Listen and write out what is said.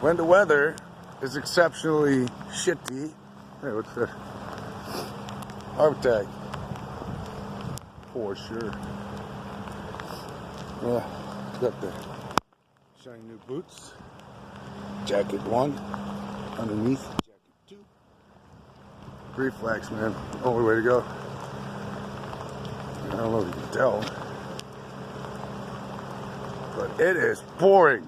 when the weather is exceptionally shitty. Hey, what's that? Artag. For sure. Got the shiny new boots. Jacket 1. Underneath, jacket 2. Free flags, man. Only way to go. I don't know if you can tell, but it is pouring.